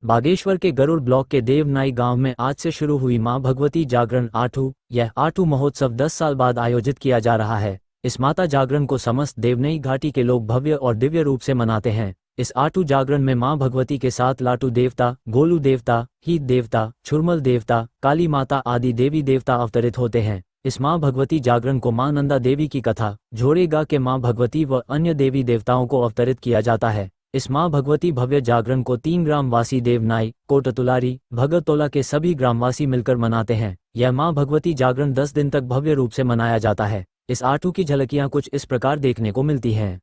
बागेश्वर के गरुड़ ब्लॉक के देवनाई गांव में आज से शुरू हुई मां भगवती जागरण आठू। यह आठू महोत्सव 10 साल बाद आयोजित किया जा रहा है। इस माता जागरण को समस्त देवनई घाटी के लोग भव्य और दिव्य रूप से मनाते हैं। इस आठू जागरण में मां भगवती के साथ लाटू देवता, गोलू देवता, हीत देवता, छुरमल देवता, काली माता आदि देवी देवता अवतरित होते हैं। इस मां भगवती जागरण को मां नंदा देवी की कथा, झोड़ेगा के मां भगवती व अन्य देवी देवताओं को अवतरित किया जाता है। इस मां भगवती भव्य जागरण को 3 ग्रामवासी देवनाई, कोटतुलारी, भगतोला के सभी ग्रामवासी मिलकर मनाते हैं। यह मां भगवती जागरण 10 दिन तक भव्य रूप से मनाया जाता है। इस आठू की झलकियां कुछ इस प्रकार देखने को मिलती हैं।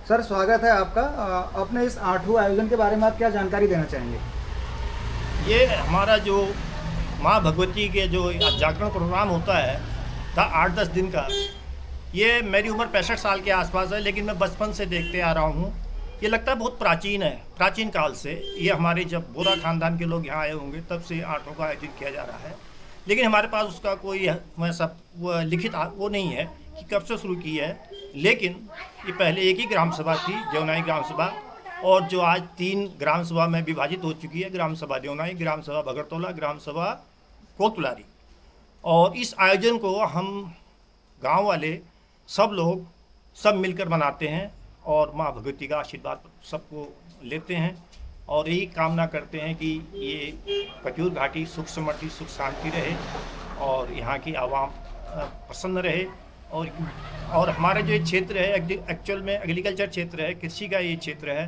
सर, स्वागत है आपका। अपने इस आठवां आयोजन के बारे में आप क्या जानकारी देना चाहेंगे? ये हमारा जो माँ भगवती के जो जागरण प्रोग्राम होता है 8-10 दिन का, ये मेरी उम्र 65 साल के आसपास है, लेकिन मैं बचपन से देखते आ रहा हूँ। ये लगता है बहुत प्राचीन है, प्राचीन काल से। ये हमारे जब बोरा खानदान के लोग यहाँ आए होंगे तब से आठों का आयोजन किया जा रहा है। लेकिन हमारे पास उसका कोई वैसा लिखित वो नहीं है कि कब से शुरू की है। लेकिन ये पहले एक ही ग्राम सभा थी, देवनाई ग्राम सभा, और जो आज 3 ग्राम सभा में विभाजित हो चुकी है। ग्राम सभा देवनाई, ग्राम सभा भगतोला, ग्राम सभा कोतुलारी। और इस आयोजन को हम गांव वाले सब लोग सब मिलकर मनाते हैं और माँ भगवती का आशीर्वाद सबको लेते हैं और यही कामना करते हैं कि ये कचूर घाटी सुख समृद्धि सुख शांति रहे और यहाँ की आवाम प्रसन्न रहे। और हमारा जो ये क्षेत्र है एक्चुअल में एग्रीकल्चर क्षेत्र है, कृषि का ये क्षेत्र है।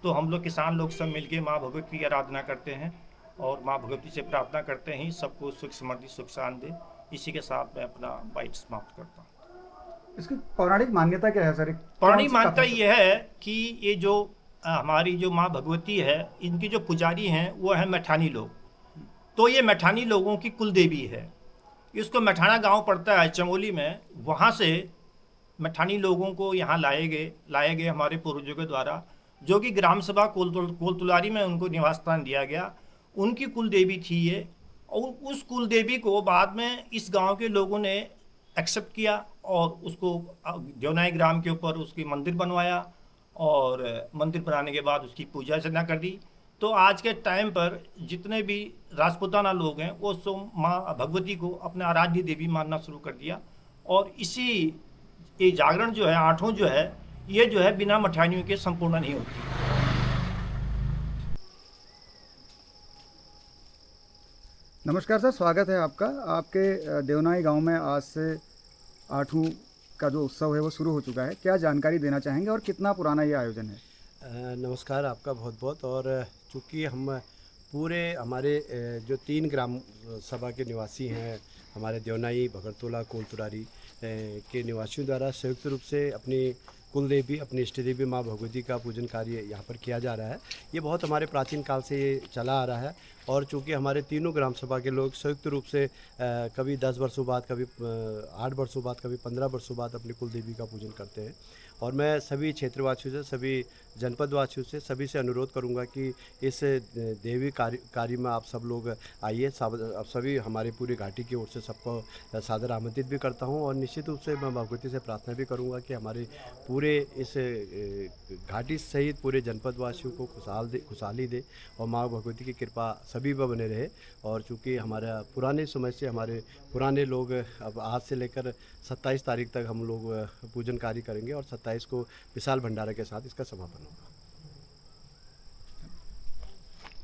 तो हम लोग किसान लोग सब मिलके माँ भगवती की आराधना करते हैं और माँ भगवती से प्रार्थना करते हैं सबको सुख समृद्धि सुख शांति दे। इसी के साथ मैं अपना बाइट समाप्त करता हूँ। इसकी पौराणिक मान्यता क्या है सर? पौराणिक मान्यता ये है कि ये जो हमारी जो माँ भगवती है, इनकी जो पुजारी हैं वो है मैठानी लोग। तो ये मैठानी लोगों की कुल देवी है। इसको मैठाना गांव पड़ता है चमोली में। वहाँ से मैठानी लोगों को यहाँ लाए गए हमारे पूर्वजों के द्वारा, जो कि ग्राम सभा कोलतुलारी में उनको निवास स्थान दिया गया। उनकी कुल देवी थी ये, और उस कुल देवी को बाद में इस गांव के लोगों ने एक्सेप्ट किया और उसको देवनाई ग्राम के ऊपर उसकी मंदिर बनवाया और मंदिर बनाने के बाद उसकी पूजा अर्चना कर दी। तो आज के टाइम पर जितने भी राजपूताना लोग हैं वो सो माँ भगवती को अपना आराध्य देवी मानना शुरू कर दिया। और इसी ये जागरण जो है आठों जो है ये जो है बिना मठानियों के संपूर्ण नहीं होती। नमस्कार सर, स्वागत है आपका। आपके देवनाई गांव में आज से आठवां का जो उत्सव है वो शुरू हो चुका है। क्या जानकारी देना चाहेंगे और कितना पुराना ये आयोजन है? नमस्कार आपका बहुत बहुत। और चूँकि हम पूरे हमारे जो 3 ग्राम सभा के निवासी हैं, हमारे देवनाई, भगतोला, कोलतुलारी के निवासियों द्वारा संयुक्त रूप से अपनी कुल देवी, अपनी इष्ट देवी माँ भगवती का पूजन कार्य यहाँ पर किया जा रहा है। ये बहुत हमारे प्राचीन काल से ये चला आ रहा है। और चूँकि हमारे तीनों ग्राम सभा के लोग संयुक्त रूप से कभी 10 वर्षों बाद, कभी 8 वर्षों बाद, कभी 15 वर्षों बाद अपनी कुल देवी का पूजन करते हैं। और मैं सभी क्षेत्रवासियों से, सभी जनपद वासियों से सभी से अनुरोध करूंगा कि इस देवी कार्य में आप सब लोग आइए। आप सभी हमारे पूरी घाटी की ओर से सबको सादर आमंत्रित भी करता हूं और निश्चित रूप से मैं भगवती से प्रार्थना भी करूंगा कि हमारे पूरे इस घाटी सहित पूरे जनपद वासियों को खुशहाली दे और माँ भगवती की कृपा सभी पर बने रहे। और चूँकि हमारा पुराने समय से हमारे पुराने लोग अब आज से लेकर 27 तारीख तक हम लोग पूजन कार्य करेंगे और 27 को विशाल भंडारा के साथ इसका समापन होगा।